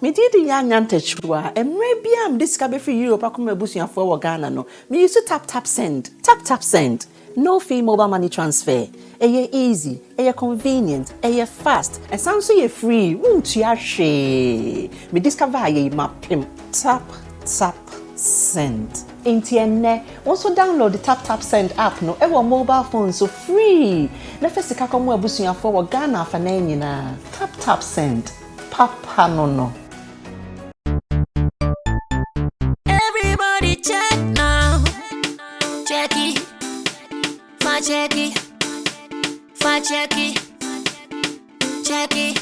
Me did Yanyanta Chua, and maybe I'm discovered for you, Pakuma Busia for Ghana. No, me used to tap send, tap send. No fee mobile money transfer. Eye easy, eye convenient, eye fast, and sounds so free. Won't you share? Me discover ye map him. Tap send. Intienne, also download the tap send app no ever mobile phone so free. Na first ka komo abusuya for Ghana fa na nyina. Tap send. Papa no. Everybody check now. Check it. Check it.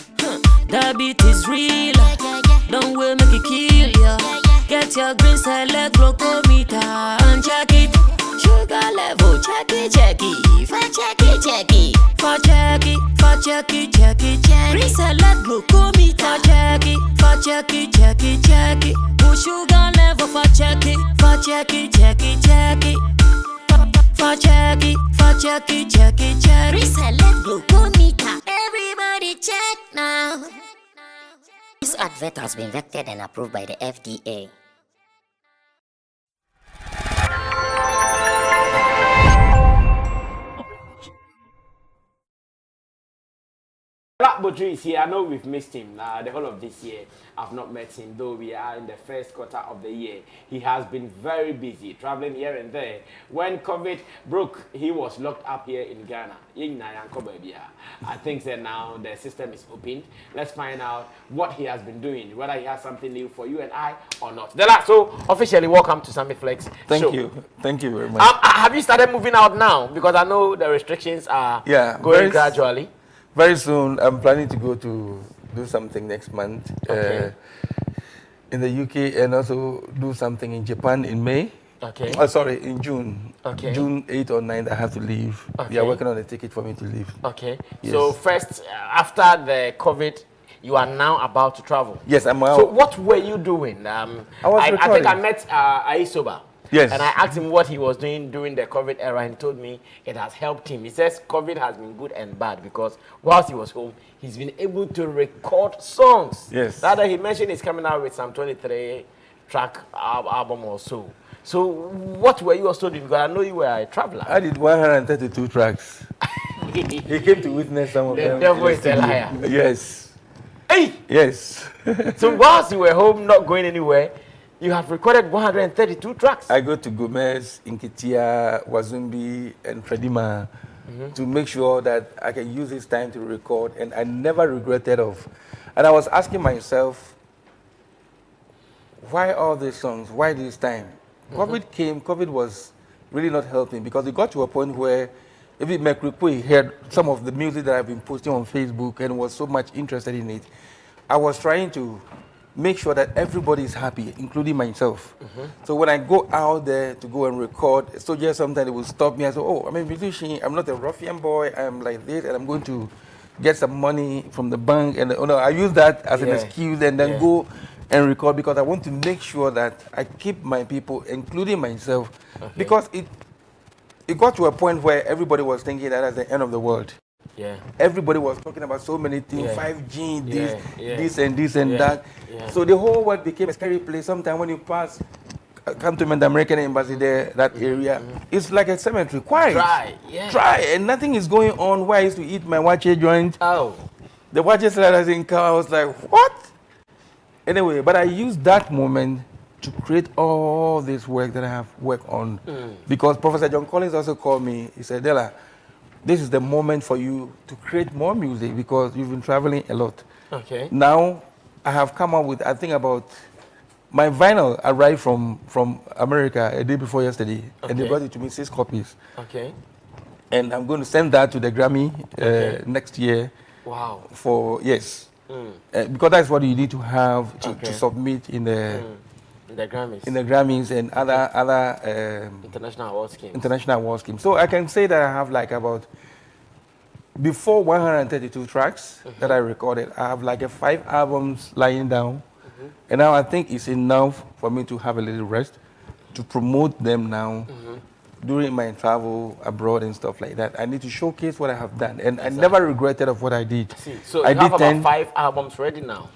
The beat is real. Don't wait, make it kill ya. Get your green select glucometer and check it. Sugar level, check it. Check it. Green select glucometer. Check it. Put sugar level for check it. Check it. Reselect glucometer. Everybody check now. This advert has been vetted and approved by the FDA. Botri is here. I know we've missed him. The whole of this year, I've not met him, though we are in the first quarter of the year. He has been very busy, traveling here and there. When COVID broke, he was locked up here in Ghana. I think that now the system is opened. Let's find out what he has been doing, whether he has something new for you and I or not. Dela, so officially, welcome to Sammy Flex. Thank you very much. Have you started moving out now? Because I know the restrictions are going gradually. Very soon, I'm planning to go to do something next month in the UK and also do something in Japan in May. Okay. In June. Okay. June 8th or 9th, I have to leave. Okay. They are working on a ticket for me to leave. Okay. Yes. So first, after the COVID, you are now about to travel. Yes, I'm out. So what were you doing? I think I met Aisoba. Yes. And I asked him what he was doing during the COVID era, and he told me it has helped him. He says COVID has been good and bad because whilst he was home, he's been able to record songs. Yes. Rather, he mentioned he's coming out with some 23-track album or so. So what were you also doing? Because I know you were a traveler. I did 132 tracks. He came to witness some of them. The devil is a liar. Yes. Hey! Yes. So whilst you were home, not going anywhere, you have recorded 132 tracks. I go to Gomez, Inkitia, Wazumbi, and Fredima to make sure that I can use this time to record, and I never regretted of. And I was asking myself, why all these songs? Why this time? COVID came. COVID was really not helping because it got to a point where if Mekripui heard some of the music that I've been posting on Facebook and was so much interested in it, I was trying to make sure that everybody is happy, including myself. So when I go out there to go and record, so just sometimes it will stop me. I say, oh, I'm a musician. I'm not a ruffian boy. I'm like this, and I'm going to get some money from the bank. And I use that as an excuse and then go and record because I want to make sure that I keep my people, including myself, because it got to a point where everybody was thinking that that's the end of the world. Yeah. Everybody was talking about so many things, 5G, this and that. Yeah. So the whole world became a scary place. Sometimes when you come to the American embassy there, that area, it's like a cemetery. Quiet. Dry. And nothing is going on. Where I used to eat my wache joint. Oh. The wache sliders in car, I was like, what? Anyway, but I used that moment to create all this work that I have worked on. Because Professor John Collins also called me. He said, Dela, this is the moment for you to create more music because you've been traveling a lot. Okay. Now, I have come up with, I think about, my vinyl arrived from America a day before yesterday, and they brought it to me 6 copies. Okay. And I'm going to send that to the Grammy next year. Wow. Because that's what you need to have to submit in the Grammys. In the Grammys and other international award schemes. So I can say that I have like about, before 132 tracks that I recorded, I have like 5 albums lying down. And now I think it's enough for me to have a little rest, to promote them now during my travel abroad and stuff like that. I need to showcase what I have done. And I never regretted of what I did. So you have about 5 albums ready now?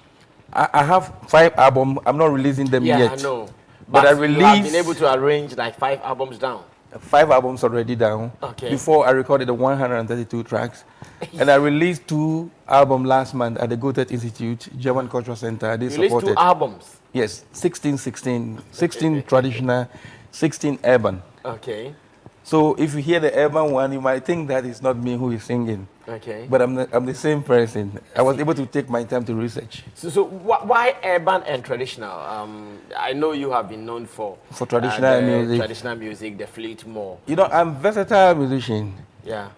I have 5 albums. I'm not releasing them Yeah, yet. I know. But I you have been released able to arrange like 5 albums down. 5 albums already down. Okay. Before I recorded the 132 tracks. And I released 2 albums last month at the Goethe Institute, German Cultural Center. They You released supported. 2 albums. Yes, 16 traditional, 16 urban. Okay. So if you hear the urban one, you might think that it's not me who is singing. Okay. But I'm the same person. I was able to take my time to research. So why urban and traditional? I know you have been known for Traditional the music. traditional music, the flute more. You know, I'm a versatile musician. Yeah.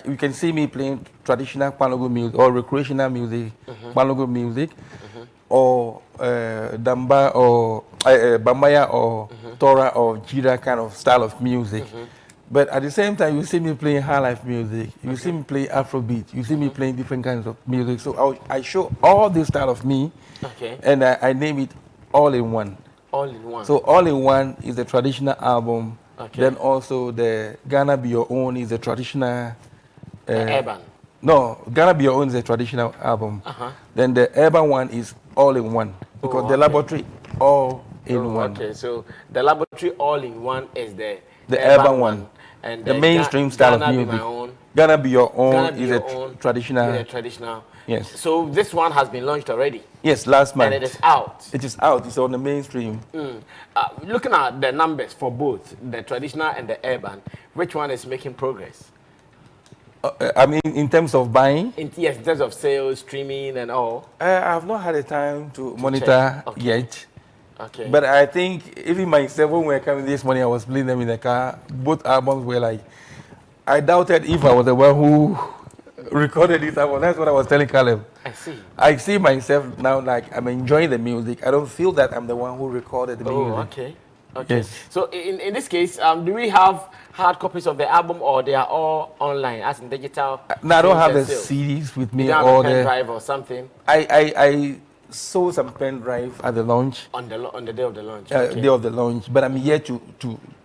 You can see me playing traditional Kwanogo music or recreational music, Kwanogo music, or Damba or Bambaya or Tora or Jira kind of style of music. But at the same time, you see me playing high life music, you see me play Afrobeat, you see me playing different kinds of music. So I show all this style of me, and I name it All in One. All in One. So All in One is the traditional album. Okay. Then also the Ghana Be Your Own is a traditional. Urban. No, Ghana Be Your Own is a traditional album. Then the urban one is All in One because the laboratory All in One. Okay, so the laboratory All in One is the urban one. And the mainstream style Ghana of Be music. My Own. Ghana Be Your Own Ghana Be is Your a Own traditional. is a traditional. Yes. So this one has been launched already. Yes, last month. And it is out. It is out. It's on the mainstream. Looking at the numbers for both the traditional and the urban, which one is making progress? I mean, in terms of buying? Yes, in terms of sales, streaming, and all. I have not had the time to monitor yet. Okay. But I think even myself, when we were coming this morning, I was playing them in the car. Both albums were like, I doubted if I was the one who recorded this album. That's what I was telling Caleb. I see. I see myself now like I'm enjoying the music. I don't feel that I'm the one who recorded the music. Oh, okay. Okay. Yes. So in this case, do we have hard copies of the album, or they are all online, as in digital? No, I don't have the sales? CDs with me You don't or have a pen the. drive or something I sold some pen drive at the launch. on the day of the launch. Day of the launch, but I'm here to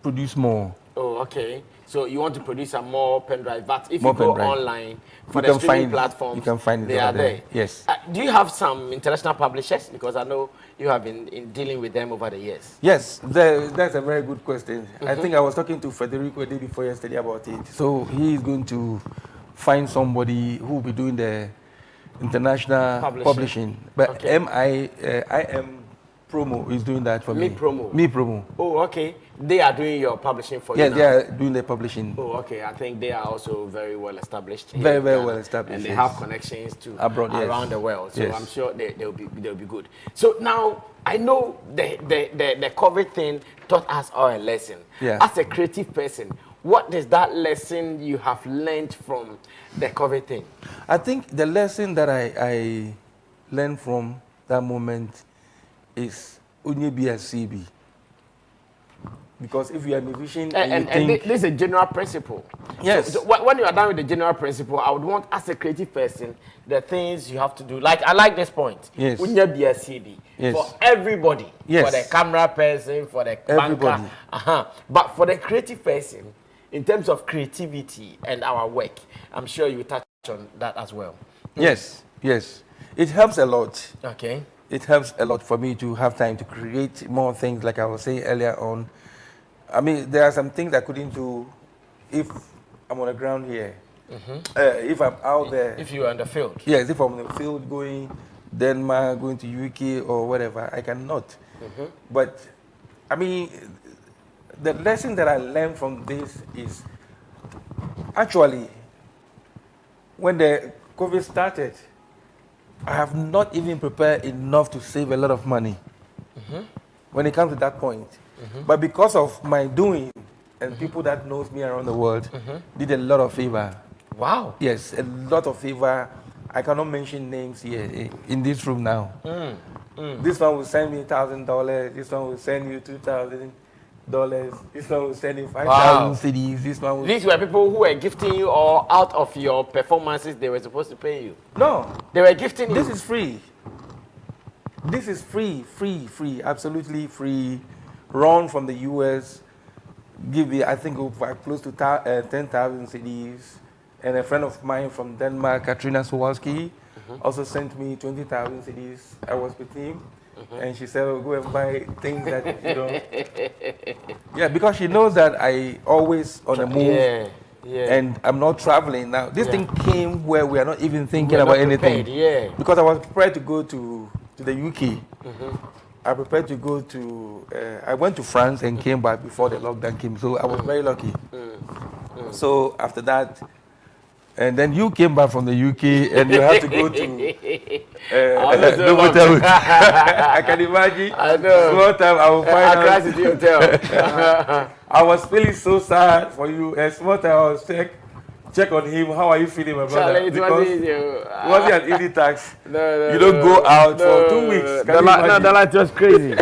produce more. Oh, okay. So you want to produce some more pen drive, but if More you go pen drive. online for You the can streaming find- platforms, you can find it they are over there. there. Yes. Do you have some international publishers? Because I know you have been in dealing with them over the years. Yes, that's a very good question. I think I was talking to Federico the day before yesterday about it. So he is going to find somebody who will be doing the international publishing. But Okay. IM Promo is doing that for me. Me Promo. Me Promo. Oh, okay. They are doing your publishing for Yes, you they now. are doing the publishing. Oh, okay. I think they are also very well established. here Very, in very Ghana, well established, and they yes. have connections to Abroad, yes. around the world. So Yes. I'm sure they'll be good. So now I know the COVID thing taught us all a lesson. Yeah. As a creative person, what is that lesson you have learned from the COVID thing? I think the lesson that I learned from that moment is only be a CB. Because if you are a musician And think, this is a general principle. Yes. So when you are done with the general principle, I would want, as a creative person, the things you have to do. Like, I like this point. Yes. When you be a CD. Yes. For everybody. Yes. For the camera person, for the Everybody. banker. But for the creative person, in terms of creativity and our work, I'm sure you touch on that as well. yes, yes. It helps a lot. Okay. It helps a lot for me to have time to create more things, like I was saying earlier on. I mean, there are some things I couldn't do if I'm on the ground here. If I'm out there. If you are in the field. Yes, if I'm on the field going Denmark, going to UK or whatever, I cannot. But, I mean, the lesson that I learned from this is actually, when the COVID started, I have not even prepared enough to save a lot of money when it comes to that point. But because of my doing and people that knows me around the world did a lot of favor. Wow. Yes, a lot of favor. I cannot mention names here in this room now. This one will send me $1,000. This one will send you $2,000. This one will send you 5,000 CDs. This one will. These were people who were gifting you, or out of your performances, they were supposed to pay you. No, They were gifting you. this is free. This is free, absolutely free. Ron from the US give me, I think, over close to 10,000 CDs. And a friend of mine from Denmark, Katrina Sowalski, also sent me 20,000 CDs. I was with him. And she said, oh, go and buy things that, you know. Yeah, because she knows that I always on the move. And I'm not traveling. Now, this thing came where we are not even thinking about anything. Because I was prepared to go to the UK. I prepared to go to, I went to France and came back before the lockdown came. So I was very lucky. So after that, and then you came back from the UK and you had to go to Novotel. I can imagine. I know. Small time I will find out. City Hotel. I was feeling so sad for you. And small time I was check on him. How are you feeling, my brother? It wasn't an easy tax. No, you don't go out for 2 weeks. The light was crazy.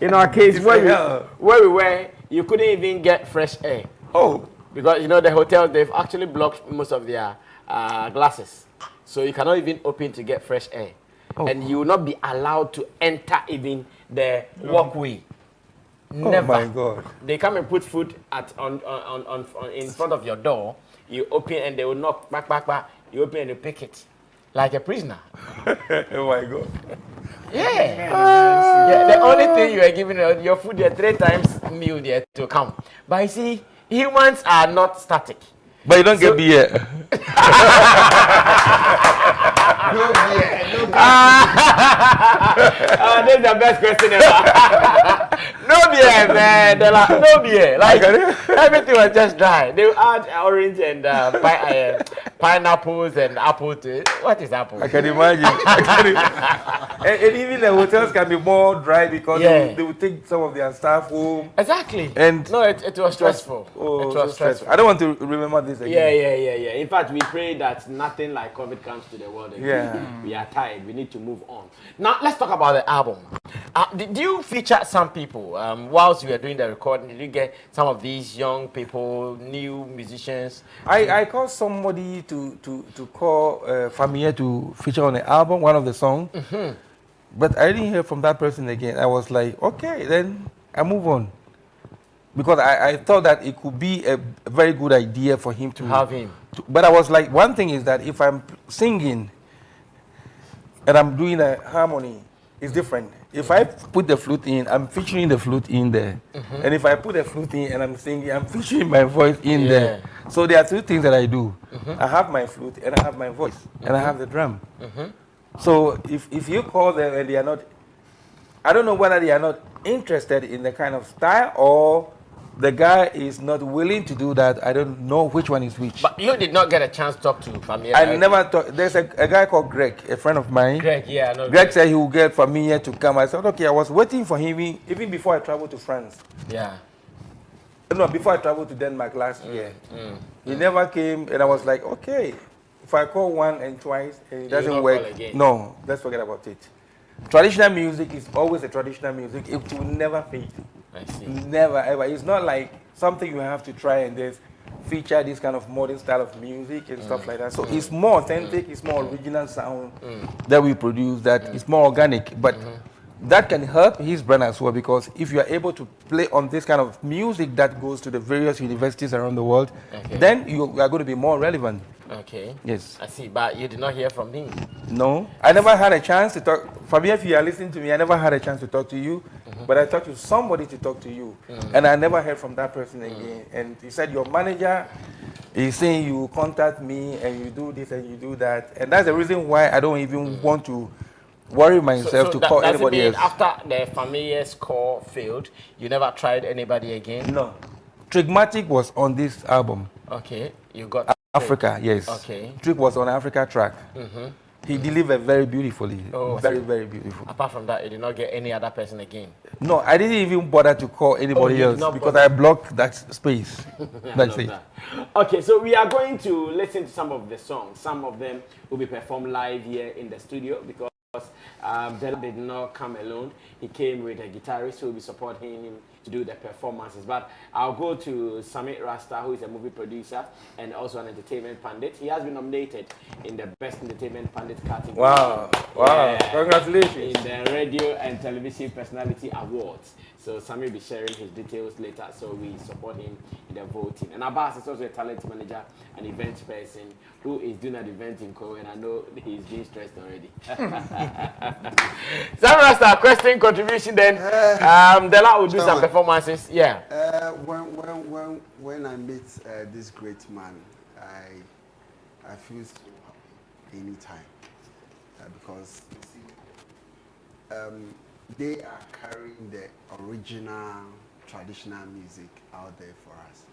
In our case, where we were, you couldn't even get fresh air. Oh. Because, you know, the hotel, they've actually blocked most of their glasses. So you cannot even open to get fresh air. Oh. And you will not be allowed to enter even the walkway. Never. Oh, my God. They come and put food in front of your door. You open and they will knock, back. You open and you pick it. Like a prisoner. Oh, my God. Yeah. The only thing you are giving your food there 3 times meal there to come. But you see, humans are not static. But you don't get beer. No beer. This is the best question ever. No beer, man. No beer. Like everything was just dry. They add orange and pineapples and apple to it. What is apple? I can imagine. And even the hotels can be more dry because they will take some of their staff home. Exactly. And no, it was stressful. It was stressful. I don't want to remember this again. Yeah. In fact, we pray that nothing like COVID comes to the world again. Yeah. We are tired. We need to move on. Now, let's talk about the album. Did you feature some people whilst you were doing the recording? Did you get some of these young people, new musicians? I called somebody to call Famille to feature on the album, one of the songs. But I didn't hear from that person again. I was like, okay, then I move on. Because I thought that it could be a very good idea for him to have him. But I was like, one thing is that if I'm singing and I'm doing a harmony, it's different. If I put the flute in, I'm featuring the flute in there. And if I put the flute in and I'm singing, I'm featuring my voice in there. So there are 2 things that I do. I have my flute and I have my voice and I have the drum. So if you call them and they are not, I don't know whether they are not interested in the kind of style or the guy is not willing to do that. I don't know which one is which. But you did not get a chance to talk to Famille. I never talked. There's a guy called Greg, a friend of mine. Greg, yeah. No, Greg said he would get Famille to come. I said, okay, I was waiting for him even before I traveled to France. Yeah. No, before I traveled to Denmark last year. He never came, and I was like, okay, if I call one and twice and it doesn't work, no, let's forget about it. Traditional music is always a traditional music. It will never fade. I see. Never, ever. It's not like something you have to try and just feature this kind of modern style of music and stuff like that. So it's more authentic, it's more original sound that we produce, that is more organic. But that can help his brand as well, because if you are able to play on this kind of music that goes to the various universities around the world, then you are going to be more relevant. Okay. Yes. I see, but you did not hear from me. No. I never had a chance to talk. Fabian, if you are listening to me, I never had a chance to talk to you, but I talked to somebody to talk to you. And I never heard from that person again. And he said, your manager is saying you contact me and you do this and you do that. And that's the reason why I don't even want to worry myself to call anybody else. After the Famille's call failed, you never tried anybody again? No. Trigmatic was on this album. Okay. You got Africa, yes. Okay. Trick was on Africa track. He delivered very beautifully. Very beautiful. Apart from that, you did not get any other person again? No, I didn't even bother to call anybody else because I blocked that space. That's it. Okay, so we are going to listen to some of the songs. Some of them will be performed live here in the studio because Dela did not come alone. He came with a guitarist who will be supporting him to do the performances. But I'll go to Samit Rasta, who is a movie producer and also an entertainment pundit. He has been nominated in the Best Entertainment Pundit category. Wow. Wow. Congratulations. In the Radio and Television Personality Awards. So Samir will be sharing his details later, so we support him in the voting. And Abbas is also a talent manager, an event person who is doing an event in Kowe, and I know he's being stressed already. Samir Rasta, question, contribution then. Dela will do some performances. Yeah. When I meet this great man, I feel so happy anytime because you see, they are carrying the original traditional music out there for us,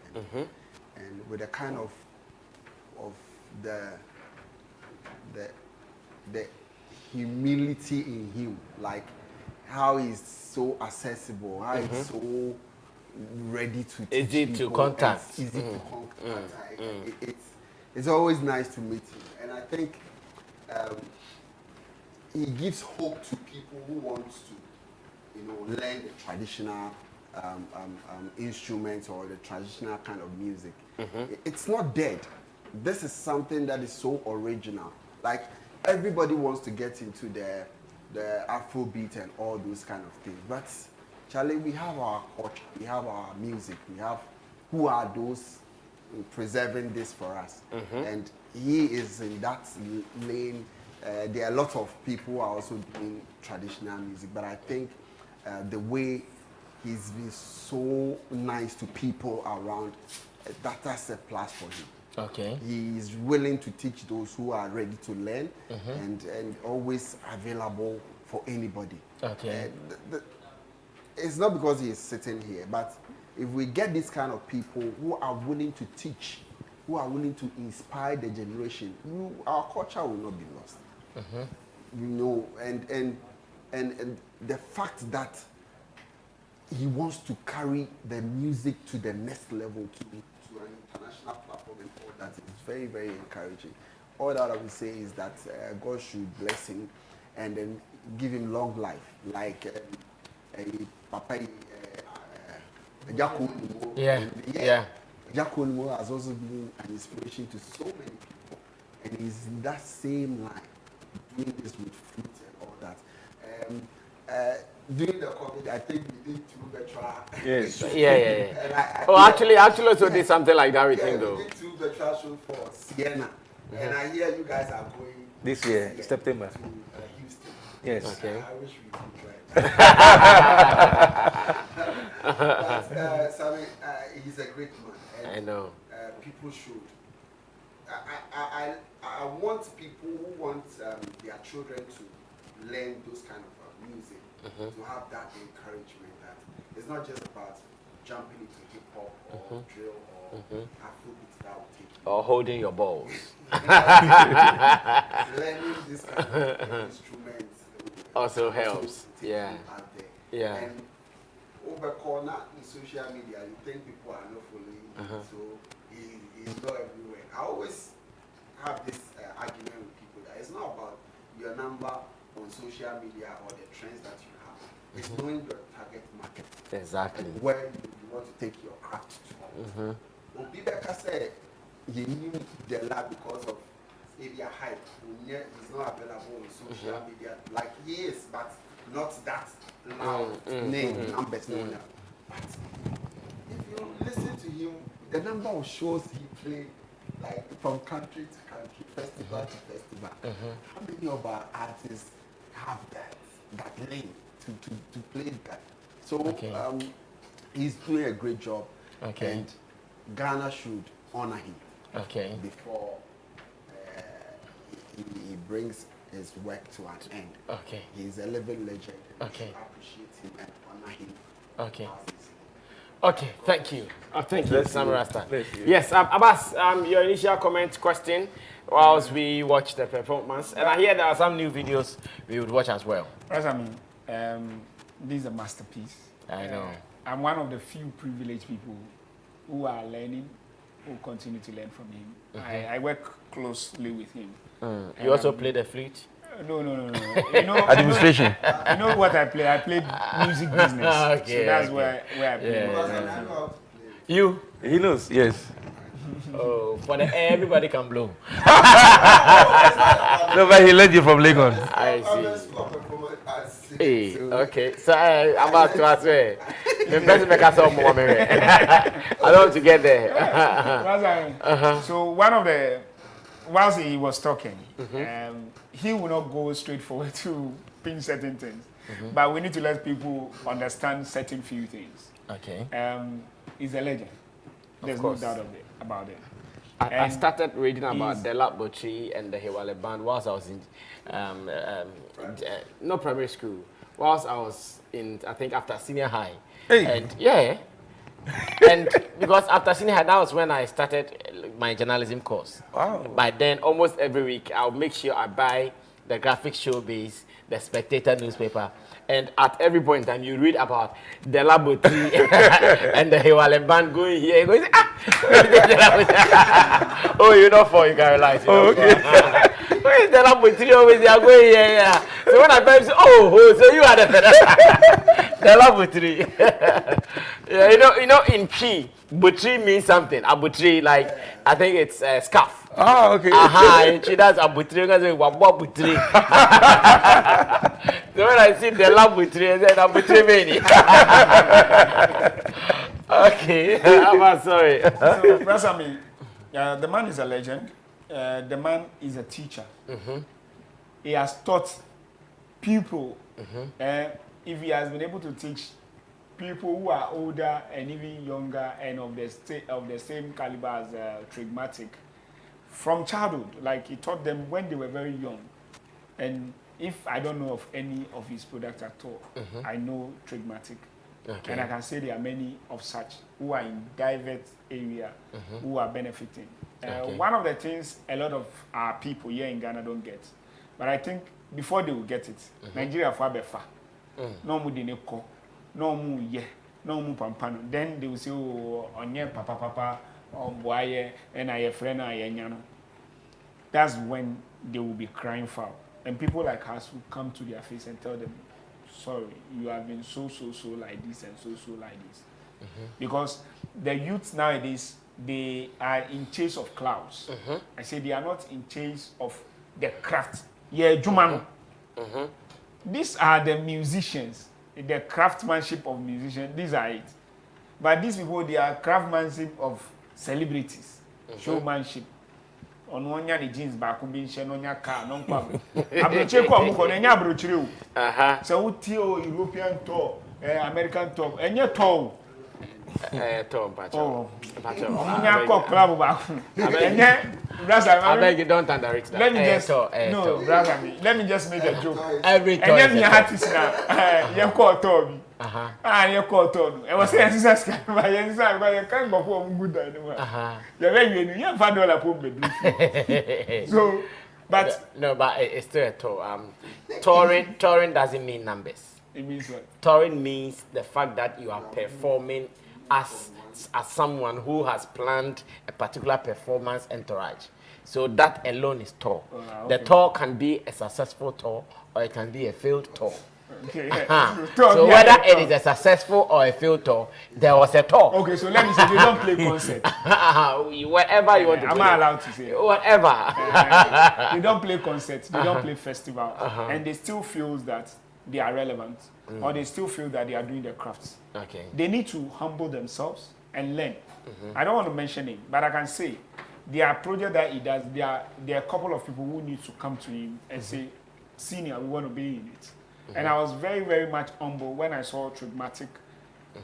and with a kind of the humility in him, like how he's so accessible, how he's so ready to teach easy to contact. Easy to contact. It's always nice to meet him, and I think he gives hope to people who want to, learn the traditional instruments or the traditional kind of music. It's not dead. This is something that is so original. Like everybody wants to get into the Afrobeat and all those kind of things, but Charlie, we have our culture, we have our music, we have who are those preserving this for us, and he is in that lane. There are a lot of people who are also doing traditional music, but I think the way he's been so nice to people around, that's a plus for him. Okay. He is willing to teach those who are ready to learn, and always available for anybody. Okay. It's not because he is sitting here, but if we get this kind of people who are willing to teach, who are willing to inspire the generation, our culture will not be lost. And the fact that he wants to carry the music to the next level, to an international platform and all that, is very, very encouraging. All that I will say is that God should bless him and then give him long life, like Papa Jacko. Jacko has also been an inspiration to so many people, and he's in that same line, doing this with flute and all that. During the COVID, I think we did 2 virtual. Yes. Actually, also did something like that with him, though. We did 2 virtual shows for Siena, and I hear you guys are going this year, September. To Houston. Yes. Okay. I wish we could try. But Sammy, he's a great man. And, I know. People should. I want people who want their children to learn those kind of music, to have that encouragement that it's not just about jumping into hip hop or drill or Afrobeat that will take you. Or holding your balls. Learning this kind of instruments also helps. Yeah. Out there. Yeah. And over corner in social media, you think people are not following, so he's not everywhere. I always have this argument with people that it's not about your number on social media or the trends that you have. It's knowing your target market. Exactly. And where you want to take your craft to. People can say he knew Dela because of maybe a hype. He's not available on social media like he is, but not that loud name, numbers, no one. But if you listen to him, the number of shows he played, like from country to country, festival to festival. How many of our artists have that lane to play that? So he's doing a great job, and Ghana should honor him before he brings his work to an end. He's a living legend. We should appreciate him and honor him. Okay, thank you. Thank you, Sam Rasta. Yes, Abbas, your initial comment, question, whilst we watch the performance. And I hear there are some new videos we would watch as well. Yes, I mean, this is a masterpiece. I know. I'm one of the few privileged people who are learning, who continue to learn from him. I work closely with him. You also play the flute? No. You know, Administration. You know what I play? I played music business. Okay, So that's okay. where I play. Yeah. You? He knows, yes. Oh, for the air, everybody can blow. No, but he learned it from Lagos. I see. Hey, okay. So I'm about to ask you. The best make us some more. I don't want to get there. So one of the, whilst he was talking, he will not go straight forward to pin certain things, but we need to let people understand certain few things. Okay. He's a legend. There's no doubt about it. I started reading about Dela, Botri, and the Hewale band whilst I was in not primary school. Whilst I was in, I think after senior high. Hey. And yeah. And because after senior high, that was when I started my journalism course. Wow. By then, almost every week, I'll make sure I buy the graphic showbiz, the Spectator newspaper, and at every point in time, you read about Dela, Botri and the Hewale band going here, going, oh, you know for you can realize. Oh, okay. Where is Dela, Botri always? They are going here, yeah. So when I find, oh, so you are the Dela, Botri. Yeah, you know, in P, Botri means something. A Botri, like I think it's a scarf. Ah, okay. And she does a Botri, because it's Wabwa Botri. So when I see Dela Botri, I said, I'm Botri many. Okay, I'm sorry. So, Brasami, the man is a legend. The man is a teacher. He has taught people. If he has been able to teach people who are older and even younger and of the same caliber as Trigmatic from childhood, like he taught them when they were very young. And if I don't know of any of his products at all, I know Trigmatic. Okay. And I can say there are many of such who are in diverse area who are benefiting. One of the things a lot of our people here in Ghana don't get, but I think before they will get it, Nigeria for Abefa, no mu dineko, no mu ye, no mu pampano. Then they will say, oh, onye papa, boy, and I a friend, I nyano. That's when they will be crying foul. And people like us will come to their face and tell them, sorry, you have been so like this and so like this. Because the youth nowadays, they are in chase of clouds. I say they are not in chase of the craft. Yeah, Jumano. These are the musicians, the craftsmanship of musicians. These are it. But these people, they are craftsmanship of celebrities, showmanship. On one year the jeans back on being shen on your car, non problem. Abroche come on any abroche. So what European tour, American tour, and your tour. Tom, Oh, club back. I beg you don't underrate that. Let me just no, brother. Let me just make a joke. Every time. And then your artist now, you call Toby. You call Toby. I was saying, "Sister, my inside, but you can't go for good anymore." You're very new. You're $5 per. So, but no, but it's still a tour. Touring doesn't mean numbers. It means what? Touring means the fact that you are performing as someone who has planned a particular performance entourage. So that alone is tour. Okay. The tour can be a successful tour or it can be a failed tour. Okay. So whether it is a successful or a failed tour, there was a tour. Okay, so let me say, they don't play concert. Whatever you want to play. Am I allowed to say? Whatever. They don't play concerts, they don't play festivals, and they still feel that they are relevant, or they still feel that they are doing their crafts. Okay. They need to humble themselves and learn. I don't want to mention it, but I can say there are projects that he does. There are a couple of people who need to come to him and say, "Senior, we want to be in it." And I was very, very much humble when I saw Trigmatic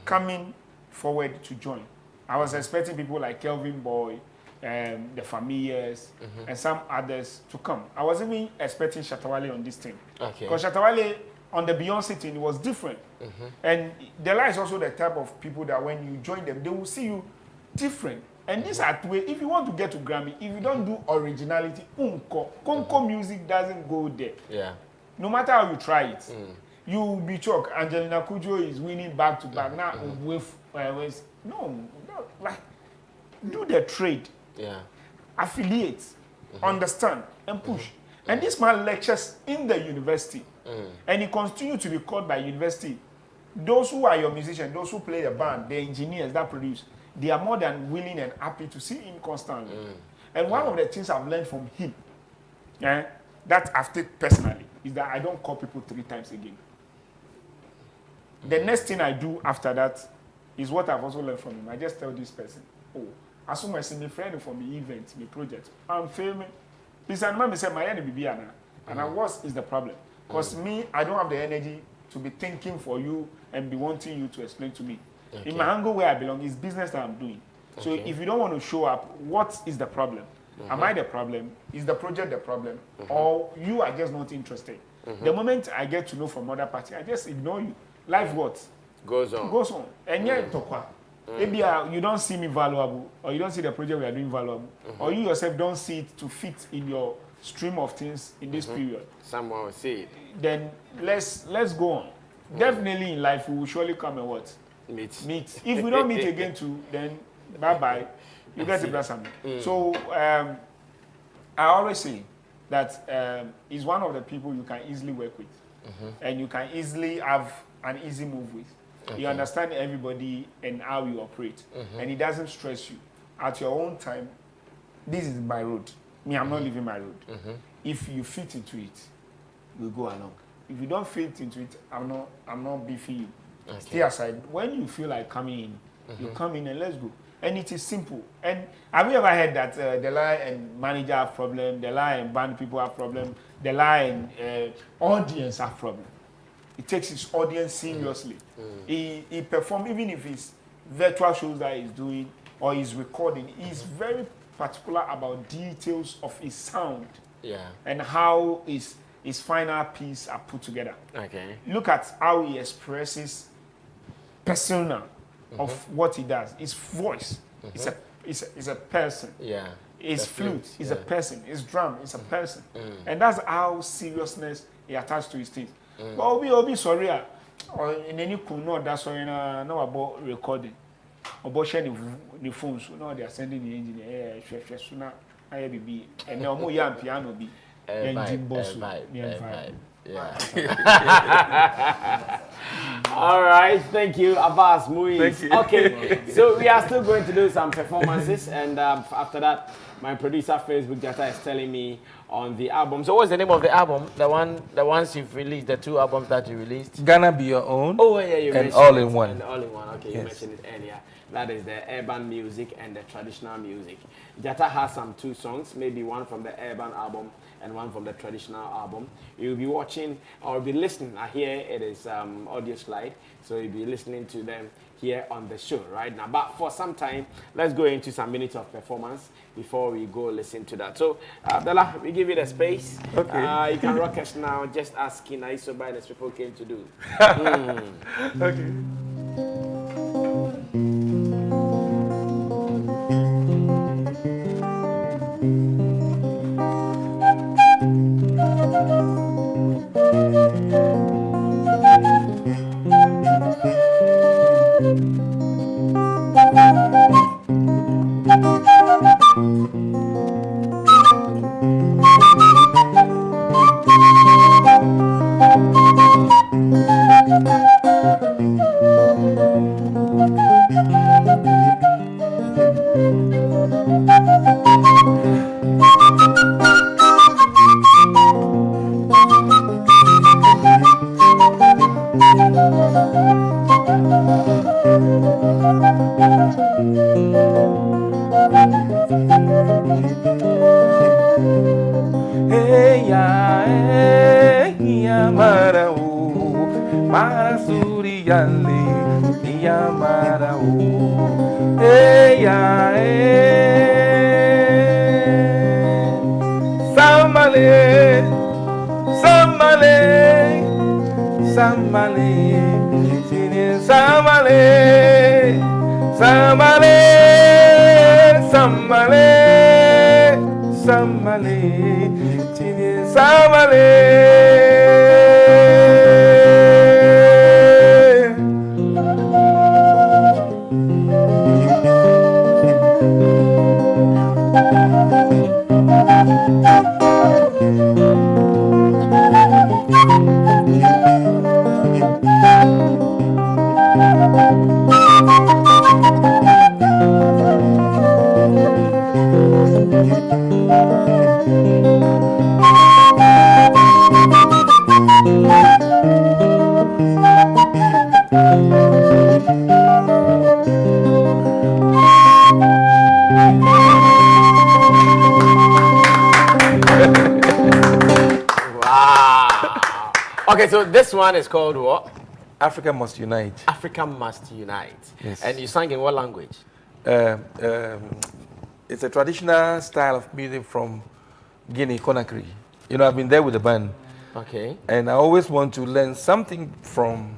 coming forward to join. I was expecting people like Kelvin Boy, the Familiars, and some others to come. I was even expecting Shatawale on this thing. Okay. Because Shatawale on the Beyonce thing was different. And Dela is also the type of people that when you join them, they will see you different. And these are two ways. If you want to get to Grammy, if you don't do originality, Conco music doesn't go there. Yeah. No matter how you try it, you will be shocked. Angelina Kudjo is winning back to back now. No, like do the trade. Yeah. Affiliate, understand, and push. And this man lectures in the university. And he continues to be called by university. Those who are your musicians, those who play the band, the engineers that produce, they are more than willing and happy to see him constantly. And one of the things I've learned from him, that I've taken personally, is that I don't call people 3 times again. The next thing I do after that is what I've also learned from him. I just tell this person, oh, as soon as I see my friend from the event, my project, I'm filming. Please, I remember saying my enemy and what is the problem? Because me, I don't have the energy to be thinking for you and be wanting you to explain to me. Okay. In my angle where I belong, is business that I'm doing. So if you don't want to show up, what is the problem? Am I the problem? Is the project the problem? Or you are just not interested? The moment I get to know from other party, I just ignore you. Life what? Goes on. Goes on. And yet, maybe you don't see me valuable, or you don't see the project we are doing valuable, or you yourself don't see it to fit in your stream of things in this period. Someone will see it. Then let's go on. Definitely in life we will surely come and what? Meet. If we don't meet again too, then bye-bye. You get to bless me. So I always say that he's one of the people you can easily work with. And you can easily have an easy move with. You understand everybody and how you operate. And it doesn't stress you. At your own time, this is my road. Me, I'm not leaving my road. If you fit into it, we'll go along. If you don't fit into it, I'm not beefing you. Stay aside. When you feel like coming in, you come in and let's go. And it is simple. And have you ever heard that Dela and manager have problem, Dela and band people have problem, Dela and audience have problem? He takes his audience seriously. He performs, even if it's virtual shows that he's doing or he's recording, he's very particular about details of his sound and how his final piece are put together. Look at how he expresses persona of what he does. His voice is a person. His flute is a person. His drum is a person. And that's how seriousness he attached to his things. But Obi sorry, or in any kuno that's sorry no about recording. About sharing the phones, now they are sending the engineer. Sooner I be and now more young piano be. All right, thank you, Abbas Muiz. Okay, so we are still going to do some performances, and after that, my producer Facebook Jata is telling me on the album. So what's the name of the album? The ones you've released, the 2 albums that you released? Gonna Be Your Own. Oh yeah, you and mentioned All in it. One. And All in One. Okay, you mentioned it earlier. That is the urban music and the traditional music. Jata has some 2 songs, maybe one from the urban album and one from the traditional album. You'll be watching or be listening. Here it is audio slide, so you'll be listening to them here on the show right now. But for some time, let's go into some minutes of performance before we go listen to that. So, Dela, we give you the space. Okay. You can rock us now, just asking Isoba as people came to do. Okay. Wow. Okay, so this one is called what? Africa Must Unite. Africa Must Unite. Yes. And you sang in what language? It's a traditional style of music from Guinea, Conakry. You know, I've been there with the band. Okay. And I always want to learn something from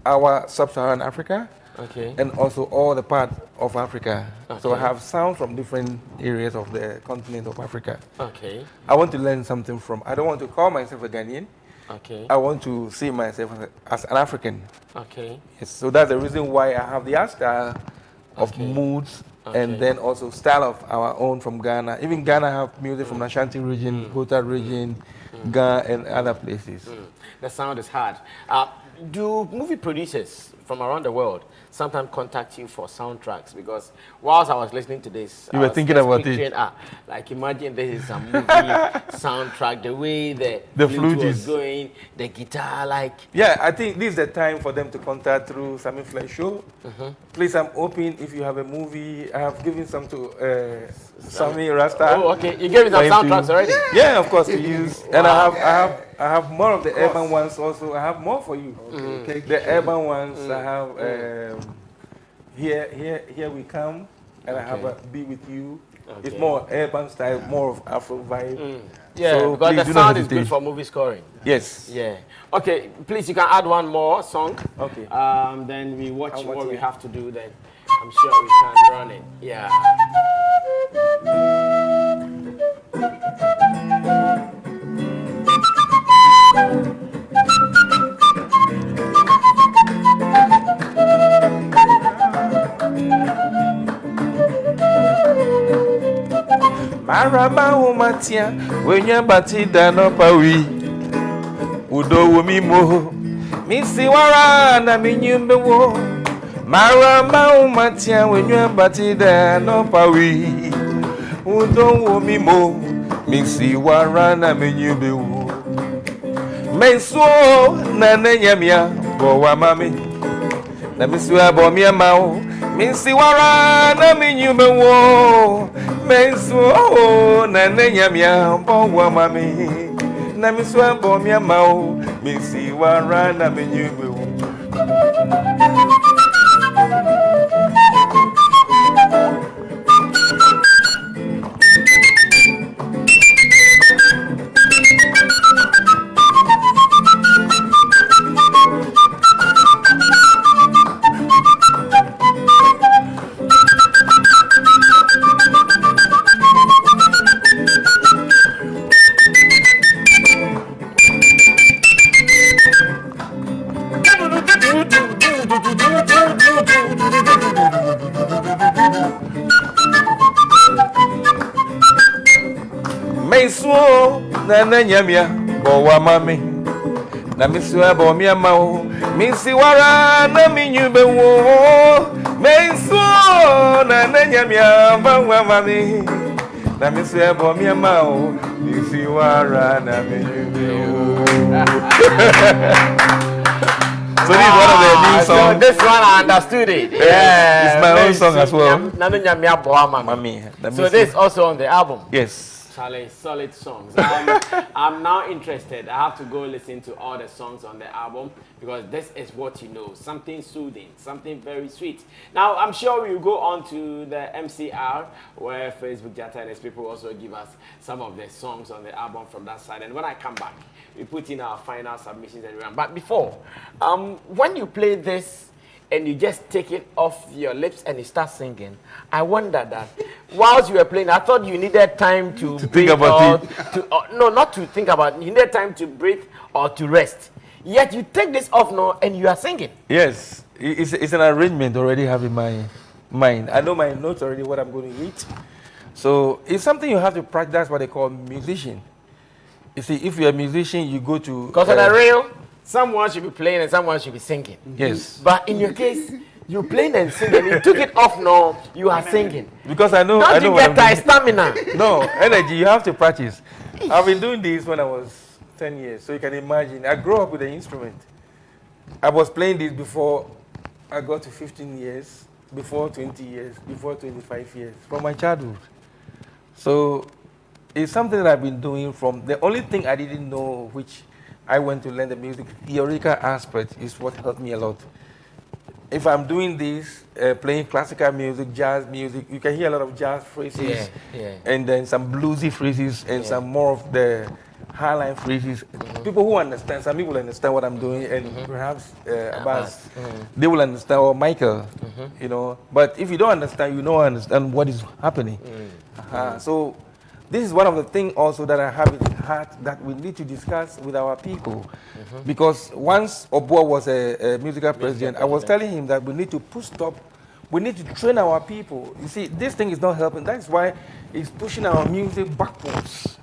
our sub-Saharan Africa. Okay. And also all the parts of Africa. So I Okay. have sounds from different areas of the continent of Africa. Okay. I want to learn something from, I don't want to call myself a Ghanaian. Okay. I want to see myself as an African. Okay. Yes, so that's the reason why I have the art style of Okay. moods Okay. and then also style of our own from Ghana. Even Ghana have music from the Ashanti region, Botri region, Ghana and other places. The sound is hard. Do movie producers from around the world sometimes contact you for soundtracks? Because whilst I was listening to this, You I were was thinking just about it. picturing, like imagine this is a movie soundtrack, the way the flute was is going, the guitar, like. Yeah, I think this is the time for them to contact through Sammy Fly Show. Please, I'm open if you have a movie. I have given some to Sammy Rasta. Oh, okay. You gave me some for him to- soundtracks already? Yeah, of course, to use. And I have more of the urban ones also. I have more for you. The urban ones I have. Here we come, and I have a Be With You. It's Okay. more urban style, more of Afro vibe. Yeah, So because please the do not sound is good hesitate. for movie scoring. Yes. Yeah. Okay, please, you can add one more song. Okay. Then we watch I'll watch what we it. have to do then. I'm sure we can run it. Yeah. Marama umatia wenye batida no pawi udo wumimo misi wara na minyumbe wo Marama umatia wenye batida no pawi udo wumimo misi wara na minyumbe wo Menso na nenyamia bo wa mami na misi wa bo mi amao misi wara na minyumbe wo Menso na nenyamia bo wa mami na misi wa bo mi amao misi wara na minyumbe wo Menso na nenyamia bo wa mami na misi wa bo mi amao misi wara na minyumbe wo Menso na nenyamia bo wa mami na misi wa bo mi amao misi wara na minyumbe wo So this is one of the new So songs. this one I understood it. Yeah. It's my own song as well. Mami. So this is also on the album. Yes. Charlie, solid songs. I'm now interested. I have to go listen to all the songs on the album because this is what you know. Something soothing, something very sweet. Now, I'm sure we'll go on to the MCR where Facebook Jata and his people also give us some of the songs on the album from that side. And when I come back, we put in our final submissions and everyone. But before, when you play this, and you just take it off your lips and you start singing, I wonder that whilst you were playing, I thought you needed time to breathe think about it. No, not to think about it. You needed time to breathe or to rest. Yet you take this off now and you are singing. Yes. It's an arrangement already have in my mind. I know my notes already what I'm going to eat. So it's something you have to practice. That's what they call musician. You see, if you're a musician, you go to... Because on the real, someone should be playing and someone should be singing. Yes. But in your case, you playing and singing. You took it off now. You are singing. Because I know. Don't I know you what get I'm doing. stamina? No, energy. You have to practice. I've been doing this when I was 10 years, so you can imagine. I grew up with the instrument. I was playing this before I got to 15 years, before 20 years, before 25 years, from my childhood. So it's something that I've been doing from the only thing I didn't know, which I went to learn the music theoretical aspect, is what helped me a lot. If I'm doing this, playing classical music, jazz music, you can hear a lot of jazz phrases, and then some bluesy phrases, and some more of the highline phrases. People who understand, some people understand what I'm doing, and perhaps Abbas, they will understand, or Michael, you know. But if you don't understand, you don't understand what is happening. So this is one of the things also that I have in heart that we need to discuss with our people. Because once Obuo was a musical president, I was telling him that we need to put stop, we need to train our people. You see, this thing is not helping. That's why it's pushing our music backwards.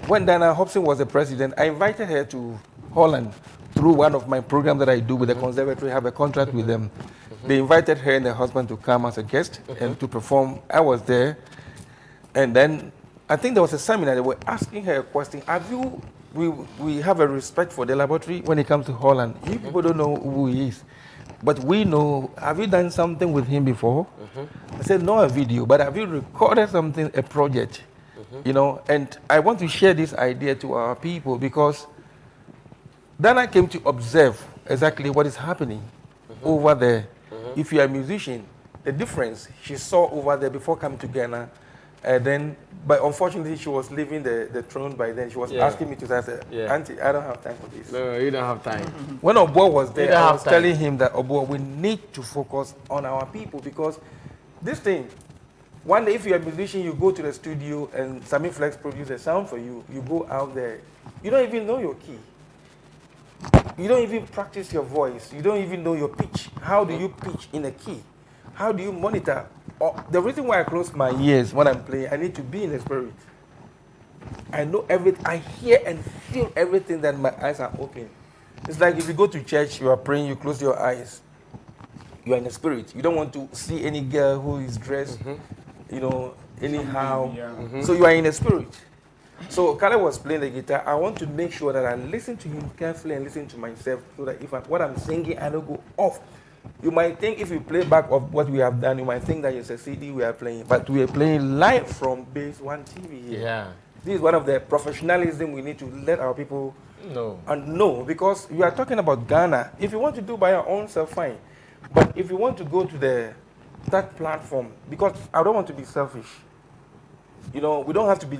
When Diana Hobson was the president, I invited her to Holland through one of my programs that I do with the conservatory. I have a contract with them. They invited her and her husband to come as a guest and to perform. I was there. And then I think there was a seminar. They were asking her a question. We have a respect for Dela Botri when it comes to Holland. You people don't know who he is. But we know, have you done something with him before? I said, not a video, but have you recorded something, a project? You know, and I want to share this idea to our people because then I came to observe exactly what is happening over there. If you are a musician, the difference she saw over there before coming to Ghana, but unfortunately she was leaving the throne by then. She was asking me to say, I said, Auntie, I don't have time for this. No, you don't have time. When Obuo was there, I was telling him that, Obuo, we need to focus on our people because this thing, one day, if you're a musician, you go to the studio and Sammy Flex produces a sound for you. You go out there. You don't even know your key. You don't even practice your voice. You don't even know your pitch. How do you pitch in a key? How do you monitor? The reason why I close my ears when I'm playing, I need to be in the spirit. I know everything. I hear and feel everything that my eyes are open. It's like if you go to church, you are praying, you close your eyes. You are in the spirit. You don't want to see any girl who is dressed you know, anyhow. So you are in the spirit. So Caleb was playing the guitar. I want to make sure that I listen to him carefully and listen to myself so that if what I'm singing, I don't go off. You might think if you play back of what we have done, you might think that it's a CD we are playing, but we are playing live from Base One TV here. This is one of the professionalism we need to let our people know because you are talking about Ghana. If you want to do by your own self, fine. But if you want to go to that platform, because I don't want to be selfish. You know, we don't have to be.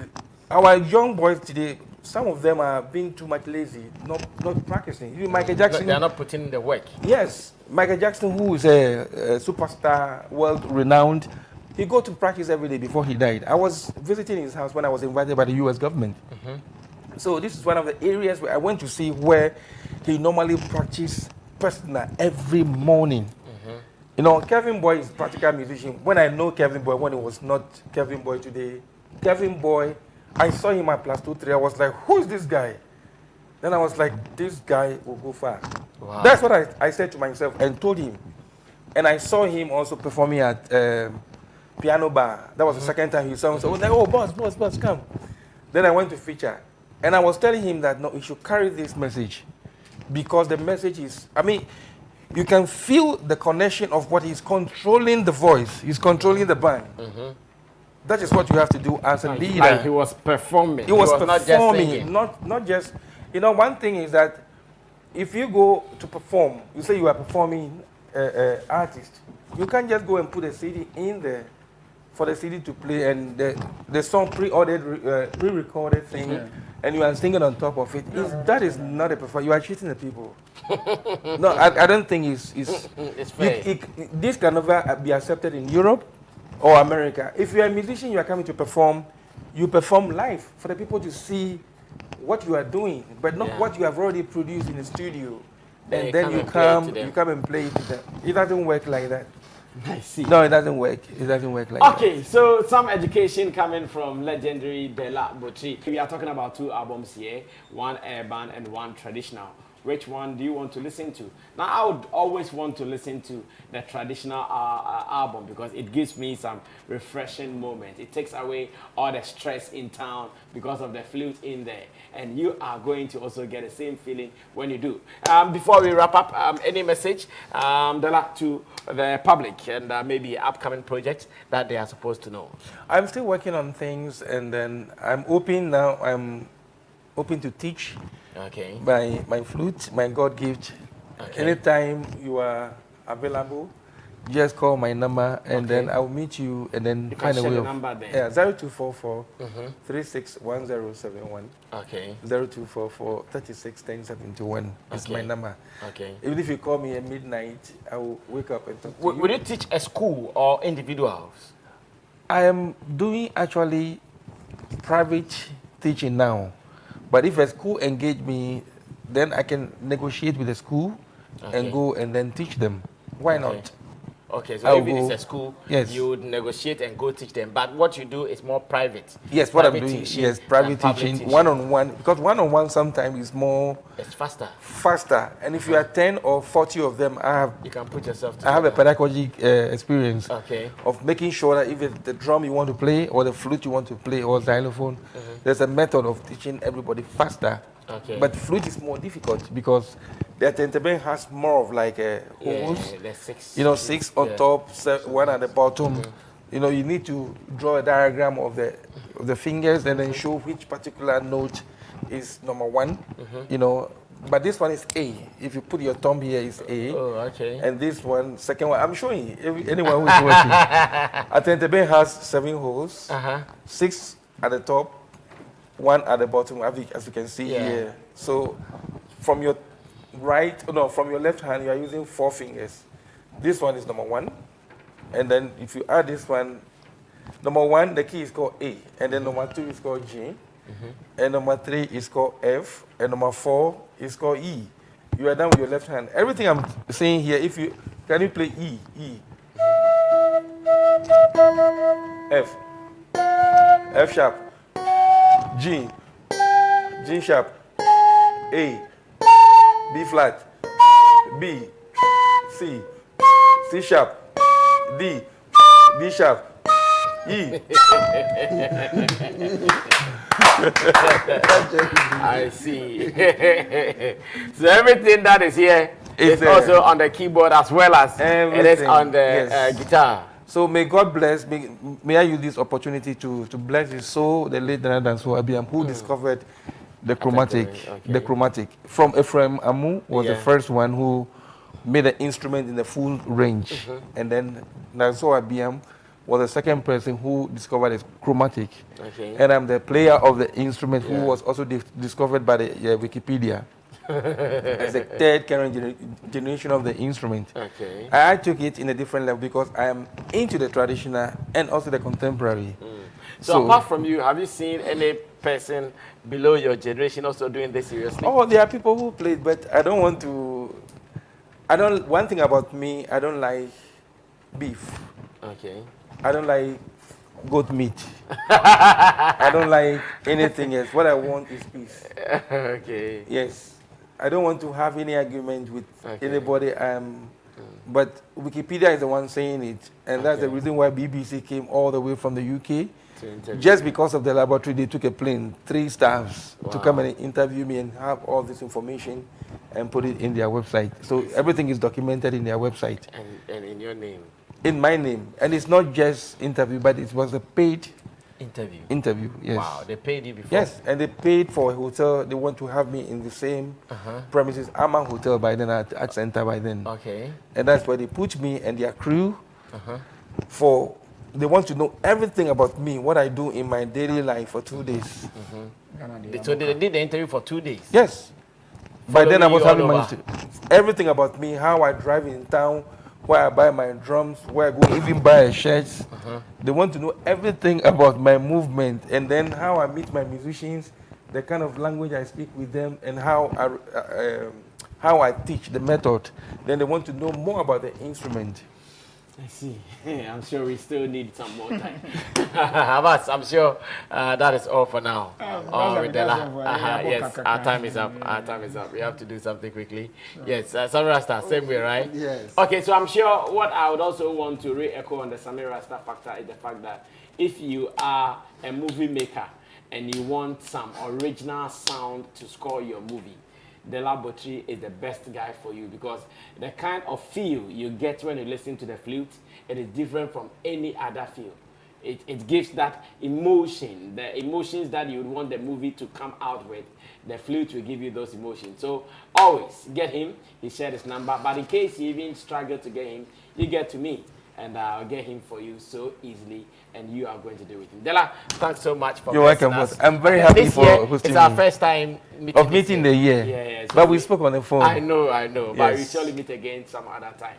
Our young boys today, some of them are being too much lazy, not practicing. You, Michael Jackson. They are not putting in the work. Yes, Michael Jackson, who is a superstar, world-renowned, he go to practice every day before he died. I was visiting his house when I was invited by the U.S. government. So this is one of the areas where I went to see where he normally practice personal every morning. You know, Kevin Boy is a practical musician. When I know Kevin Boy, when it was not Kevin Boy today, Kevin Boy, I saw him at Plus 2-3. I was like, who is this guy? Then I was like, this guy will go far. Wow. That's what I said to myself and told him. And I saw him also performing at Piano Bar. That was the second time he saw me. So I was like, oh, boss, come. Then I went to feature. And I was telling him that, no, he should carry this message. Because the message is, I mean, you can feel the connection of what he's controlling the voice. He's controlling the band. That is what you have to do as a leader. Like he was performing. He was performing, not just. You know, one thing is that if you go to perform, you say you are performing artist. You can't just go and put a CD in there for the CD to play and the song pre-ordered, pre-recorded thing, and you are singing on top of it. That is not a performance. You are cheating the people. No, I don't think it's fair. This can never be accepted in Europe or America. If you are a musician, you are coming to perform, you perform live for the people to see what you are doing, but not what you have already produced in the studio. And then you come and play it to them. It doesn't work like that. I see. No, it doesn't work. It doesn't work like that. Okay, so some education coming from legendary Dela Botri. We are talking about 2 albums here, one urban and one traditional. which one do you want to listen to? Now, I would always want to listen to the traditional album because it gives me some refreshing moment. It takes away all the stress in town because of the flute in there. And you are going to also get the same feeling when you do. Before we wrap up, any message, Dela, to the public and maybe upcoming projects that they are supposed to know? I'm still working on things, and then I'm open now. I'm open to teach my flute, my God gift. Anytime you are available, just call my number, and then I'll meet you, and then you find a way the of number there. Yeah, 0244 361071. Okay. 0244 361071 is my number. Okay. Even if you call me at midnight, I will wake up and talk to you. Will you teach a school or individuals? I am doing actually private teaching now, but if a school engage me, then I can negotiate with the school and go and then teach them. Why not? Okay, so if it's a school, yes, you would negotiate and go teach them. But what you do is more private. Yes, what I'm doing, yes, private teaching, one-on-one. Because one-on-one sometimes is more... It's faster. Faster. And if you are 10 or 40 of them, you can put yourself together. I have a pedagogic experience of making sure that if it's the drum you want to play or the flute you want to play or xylophone, there's a method of teaching everybody faster. But flute is more difficult because the tentabene has more of like a holes, six on top, one at the bottom. You know, you need to draw a diagram of the fingers and then show which particular note is number one. You know, but this one is A. If you put your thumb here, is A. And this one, second one, I'm showing you, anyone who is watching. A tentabene has 7 holes, 6 at the top, 1 at the bottom, as you can see here. So from your from your left hand, you are using 4 fingers. This one is number 1. And then if you add this one, number 1, the key is called A. And then number 2 is called G. And number 3 is called F. And number 4 is called E. You are done with your left hand. Everything I'm saying here, can you play E? E. F. F sharp. G, G sharp, A, B flat, B, C, C sharp, D, D sharp, E. I see. So everything that is here is also on the keyboard as well as it is on the guitar. So may God bless, may I use this opportunity to bless his soul, the late Dana so Abiam, who discovered the chromatic. The chromatic. From Ephraim Amu was the first one who made an instrument in the full range. And then Nanso Abiam was the second person who discovered the chromatic. And I'm the player of the instrument who was also discovered by the Wikipedia. As the third current generation of the instrument. I took it in a different level because I am into the traditional and also the contemporary. So apart from you, have you seen any person below your generation also doing this seriously? Oh, there are people who played, but I don't want to. One thing about me, I don't like beef. I don't like goat meat. I don't like anything else. What I want is peace. Yes. I don't want to have any argument with anybody. But Wikipedia is the one saying it, and that's the reason why BBC came all the way from the UK. Just because of the laboratory, they took a plane, 3 staffs, to come and interview me and have all this information and put it in their website. So everything is documented in their website. And in your name? In my name. And it's not just interview, but it was a paid interview, yes. Wow, they paid you before? Yes, and they paid for a hotel. They want to have me in the same premises. I'm a hotel by then, at Center by then. And that's where they put me and their crew they want to know everything about me, what I do in my daily life for 2 days. So they did the interview for 2 days? Yes. By then I was having everything about me, how I drive in town, where I buy my drums, where I go even buy a shirt. They want to know everything about my movement and then how I meet my musicians, the kind of language I speak with them, and how I teach the method. Then they want to know more about the instrument. I see. I'm sure we still need some more time. Abbas, I'm sure that is all for now. That's Dela. all for Yes, our time is up. Our time is up. We have to do something quickly. Yes, Sammy Rasta, same way, right? Yes. Okay, so I'm sure what I would also want to re-echo on the Sammy Rasta factor is the fact that if you are a movie maker and you want some original sound to score your movie, Dela Botri is the best guy for you, because the kind of feel you get when you listen to the flute, it is different from any other feel. It gives that emotion, the emotions that you would want the movie to come out with. The flute will give you those emotions. So always get him. He shared his number, but in case you even struggle to get him, you get to me, and I'll get him for you so easily, and you are going to do it. Dela, thanks so much for You're welcome, us. boss. I'm very happy This for year, hosting it's our me. first time Of meeting the year. Yeah, so but we spoke on the phone. I know, but we Yes. surely meet again some other time.